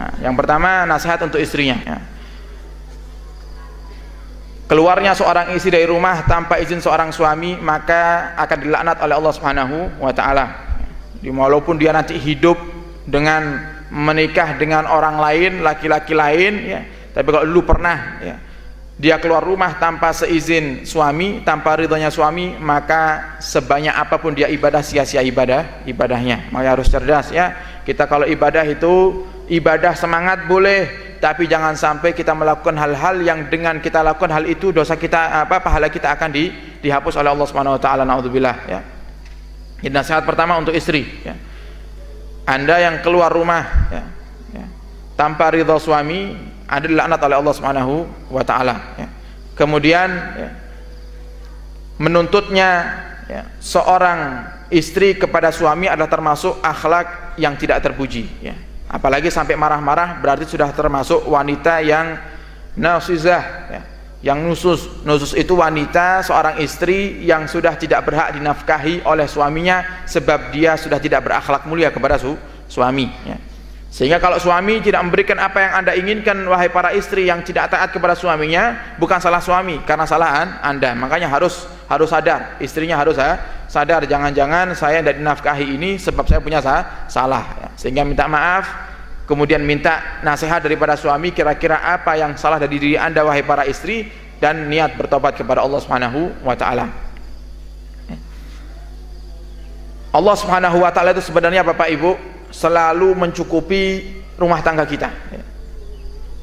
Nah, yang pertama nasihat untuk istrinya, ya. Keluarnya seorang istri dari rumah tanpa izin seorang suami maka akan dilaknat oleh Allah Subhanahu wa taala. Walaupun dia nanti hidup dengan menikah dengan orang lain, laki-laki lain, ya, tapi kalau dulu pernah, ya, dia keluar rumah tanpa seizin suami, tanpa ridhonya suami, maka sebanyak apapun dia ibadah sia-sia ibadahnya. Maka harus cerdas, ya. Kita kalau ibadah itu ibadah semangat boleh, tapi jangan sampai kita melakukan hal-hal yang dengan kita lakukan hal itu dosa kita, pahala kita akan dihapus oleh Allah Subhanahu wa taala. Naudzubillah, ya. Ini nasihat pertama untuk istri, ya. Anda yang keluar rumah, ya, tanpa ridho suami, Anda dilaknat oleh Allah Subhanahu wa taala, ya. Kemudian, ya, menuntutnya, ya, seorang istri kepada suami adalah termasuk akhlak yang tidak terpuji, ya. Apalagi sampai marah-marah, berarti sudah termasuk wanita yang nasizah, ya. Yang nusus itu wanita, seorang istri yang sudah tidak berhak dinafkahi oleh suaminya sebab dia sudah tidak berakhlak mulia kepada suami, ya. Sehingga kalau suami tidak memberikan apa yang Anda inginkan, wahai para istri yang tidak taat kepada suaminya, bukan salah suami, karena salah Anda. Makanya harus sadar, istrinya harus sadar, jangan-jangan saya tidak dinafkahi ini sebab saya punya salah, ya. Sehingga minta maaf, kemudian minta nasihat daripada suami, kira-kira apa yang salah dari diri Anda wahai para istri, dan niat bertobat kepada Allah Subhanahu wa taala. Allah Subhanahu wa taala itu sebenarnya Bapak Ibu selalu mencukupi rumah tangga kita, ya.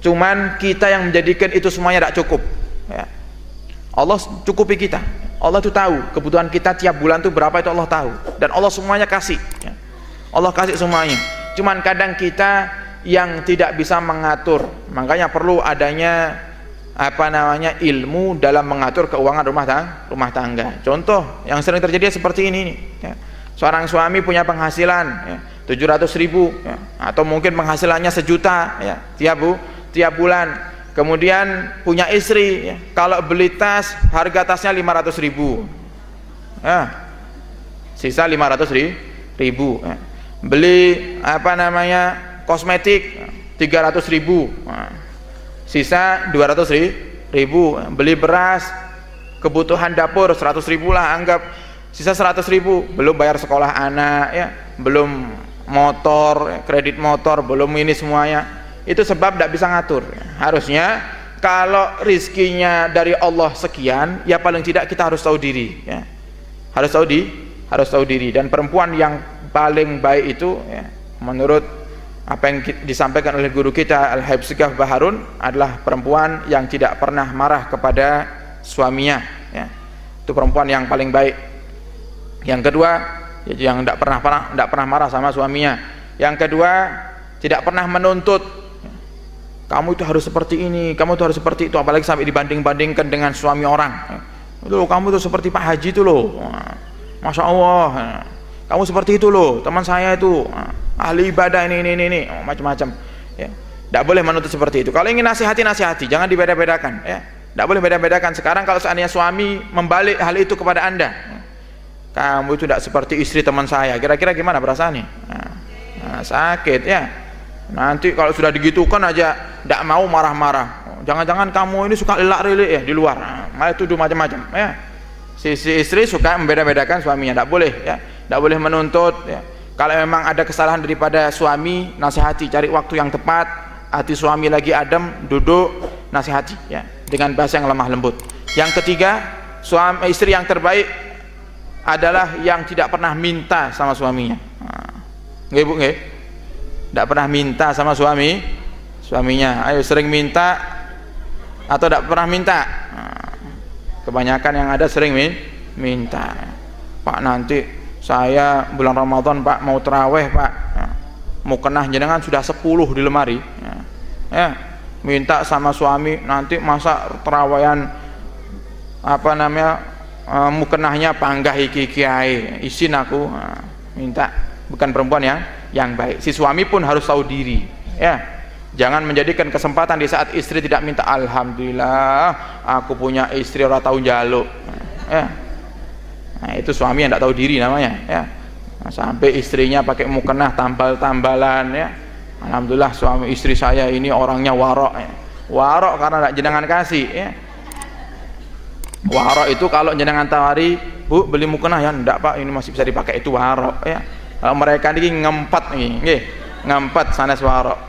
Cuman kita yang menjadikan itu semuanya tidak cukup, ya. Allah cukupi kita. Allah itu tahu kebutuhan kita tiap bulan itu berapa, itu Allah tahu, dan Allah semuanya kasih, ya. Allah kasih semuanya. Cuman kadang kita yang tidak bisa mengatur, makanya perlu adanya ilmu dalam mengatur keuangan rumah tangga. Contoh yang sering terjadi seperti ini, ya. Seorang suami punya penghasilan, ya, 700.000, ya, atau mungkin penghasilannya 1 juta, ya, tiap bulan. Kemudian punya istri, ya, kalau beli tas harga tasnya 500.000, ya, sisa 500.000, ya. Beli kosmetik 300.000, sisa 200.000. Beli beras kebutuhan dapur 100.000 lah, anggap sisa 100.000. Belum bayar sekolah anak, ya, belum motor, kredit motor, belum ini semuanya. Itu sebab tidak bisa ngatur. Harusnya kalau rizkinya dari Allah sekian, ya paling tidak kita harus tahu diri, ya. Harus tahu diri. Dan perempuan yang paling baik itu, ya, menurut apa yang disampaikan oleh guru kita Al-Habsygah Baharun, adalah perempuan yang tidak pernah marah kepada suaminya, ya. Itu perempuan yang paling baik. Yang kedua, yang tidak pernah marah sama suaminya. Yang kedua, tidak pernah menuntut, kamu itu harus seperti ini, kamu itu harus seperti itu, apalagi sampai dibanding-bandingkan dengan suami orang. Loh, kamu itu seperti Pak Haji itu loh, Masya Allah, kamu seperti itu loh, teman saya itu ahli ibadah ini macam-macam, ya. Tidak boleh menuntut seperti itu. Kalau ingin nasihati, jangan dibeda-bedakan, ya. Tidak boleh beda-bedakan. Sekarang kalau seandainya suami membalik hal itu kepada Anda, kamu itu tidak seperti istri teman saya, kira-kira gimana perasaannya? Nah, sakit, ya. Nanti kalau sudah digitukan aja tidak mau marah-marah, jangan-jangan kamu ini suka lelak-lilik, ya, di luar, malah tuduh macam-macam, ya. Si istri suka membeda-bedakan suaminya, tidak boleh, ya. Tidak boleh menuntut, ya. Kalau memang ada kesalahan daripada suami, nasihati, cari waktu yang tepat, hati suami lagi adem, duduk, nasihati, ya, dengan bahasa yang lemah lembut. Yang ketiga, istri yang terbaik adalah yang tidak pernah minta sama suaminya. Nggih Bu, nggih. Tidak pernah minta sama suaminya. Ayo, sering minta atau tidak pernah minta? Kebanyakan yang ada sering minta. Pak, nanti saya bulan Ramadan Pak mau terawih Pak, mau kenah jenengan sudah 10 di lemari, ya. Minta sama suami, nanti masa terawihan mukenahnya panggah iki kiai, isin aku, minta. Bukan perempuan yang baik. Si suami pun harus tahu diri, ya. Jangan menjadikan kesempatan di saat istri tidak minta, alhamdulillah aku punya istri ora tahu njaluk, ya. Nah, itu suami yang tidak tahu diri namanya, ya. Nah, sampai istrinya pakai mukenah tambal-tambalan, ya. Alhamdulillah suami istri saya ini orangnya warok ya. Warok karena tidak jenengan kasih ya. Warok itu kalau jenengan tawari, Bu beli mukena ya, ndak Pak ini masih bisa dipakai, itu warok ya. Kalau mereka ini ngempet nih, ngempet sanes warok.